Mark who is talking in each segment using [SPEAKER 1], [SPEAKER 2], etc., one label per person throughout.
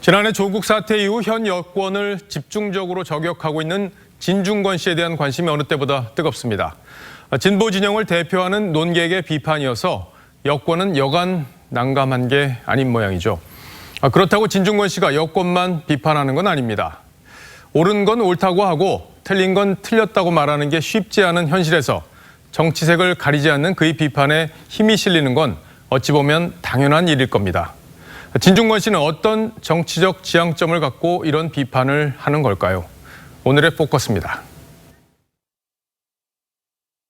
[SPEAKER 1] 지난해 조국 사태 이후 현 여권을 집중적으로 저격하고 있는 진중권 씨에 대한 관심이 어느 때보다 뜨겁습니다. 진보 진영을 대표하는 논객의 비판이어서 여권은 여간 난감한 게 아닌 모양이죠. 그렇다고 진중권 씨가 여권만 비판하는 건 아닙니다. 옳은 건 옳다고 하고 틀린 건 틀렸다고 말하는 게 쉽지 않은 현실에서 정치색을 가리지 않는 그의 비판에 힘이 실리는 건 어찌 보면 당연한 일일 겁니다. 진중권 씨는 어떤 정치적 지향점을 갖고 이런 비판을 하는 걸까요? 오늘의 포커스입니다.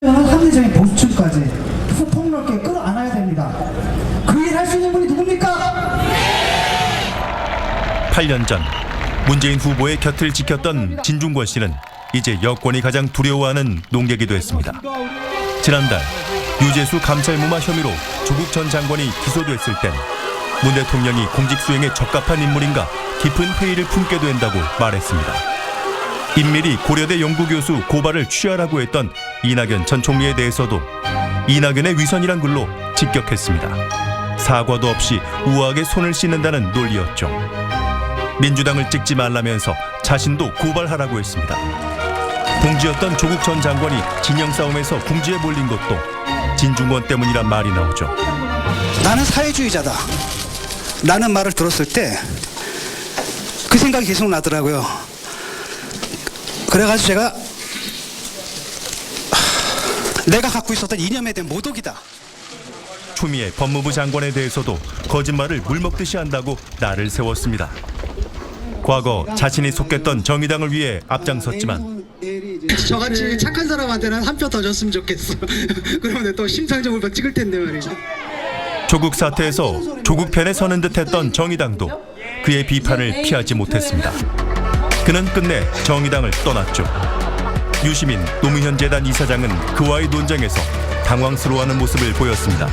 [SPEAKER 2] 합리적인 보수층까지 폭넓게 끌어안아야 됩니다. 그 일 할 수 있는 분이 누굽니까?
[SPEAKER 3] 8년 전 문재인 후보의 곁을 지켰던 진중권 씨는 이제 여권이 가장 두려워하는 논객이 됐습니다. 지난달 유재수 감찰무마 혐의로 조국 전 장관이 기소됐을 땐 문 대통령이 공직 수행에 적합한 인물인가 깊은 회의를 품게 된다고 말했습니다. 임밀히 고려대 연구교수 고발을 취하라고 했던 이낙연 전 총리에 대해서도 이낙연의 위선이란 글로 직격했습니다. 사과도 없이 우아하게 손을 씻는다는 논리였죠. 민주당을 찍지 말라면서 자신도 고발하라고 했습니다. 동지였던 조국 전 장관이 진영 싸움에서 궁지에 몰린 것도 진중권 때문이란 말이 나오죠.
[SPEAKER 4] 나는 사회주의자다 라는 말을 들었을 때 그 생각이 계속 나더라고요. 그래가지고 제가 내가 갖고 있었던 이념에 대한 모독이다.
[SPEAKER 3] 추미애 법무부 장관에 대해서도 거짓말을 물먹듯이 한다고 날을 세웠습니다. 과거 자신이 속했던 정의당을 위해 앞장섰지만
[SPEAKER 4] 저같이 착한 사람한테는 한 표 더 줬으면 좋겠어. 그러면 또 심상정을 더 찍을 텐데 말이죠.
[SPEAKER 3] 조국 사태에서 조국 편에 서는 듯했던 정의당도 그의 비판을 피하지 못했습니다. 그는 끝내 정의당을 떠났죠. 유시민 노무현 재단 이사장은 그와의 논쟁에서 당황스러워하는 모습을 보였습니다.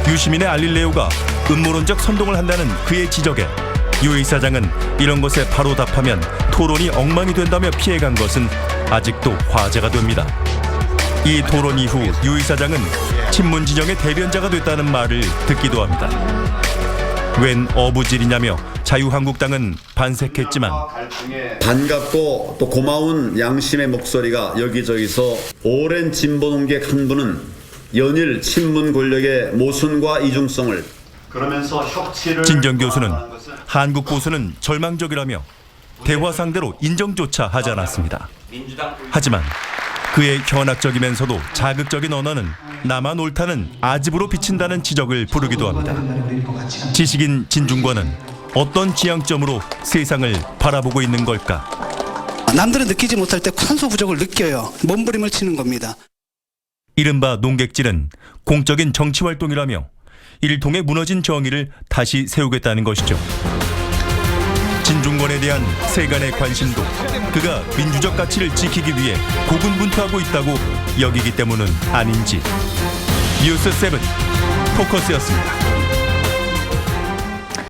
[SPEAKER 3] 유시민의 알릴레오가 음모론적 선동을 한다는 그의 지적에 유 이사장은 이런 것에 바로 답하면 토론이 엉망이 된다며 피해간 것은 아직도 화제가 됩니다. 이 토론 이후 유 이사장은 친문 진영의 대변자가 됐다는 말을 듣기도 합니다. 웬 어부질이냐며 자유한국당은 반색했지만
[SPEAKER 5] 반갑고 또 고마운 양심의 목소리가 여기저기서 오랜 진보 논객 한 분은 연일 친문 권력의 모순과 이중성을 그러면서 협치를
[SPEAKER 3] 진정 교수는 한국 보수는 절망적이라며 대화 상대로 인정조차 하지 않았습니다. 하지만 그의 현학적이면서도 자극적인 언어는 나만 옳다는 아집으로 비친다는 지적을 부르기도 합니다. 지식인 진중권은 어떤 지향점으로 세상을 바라보고 있는 걸까?
[SPEAKER 4] 남들은 느끼지 못할 때 산소 부족을 느껴요. 몸부림을 치는 겁니다.
[SPEAKER 3] 이른바 논객질은 공적인 정치 활동이라며 이를 통해 무너진 정의를 다시 세우겠다는 것이죠. 진중권에 대한 세간의 관심도 그가 민주적 가치를 지키기 위해 고군분투하고 있다고 여기기 때문은 아닌지. 뉴스7 포커스였습니다.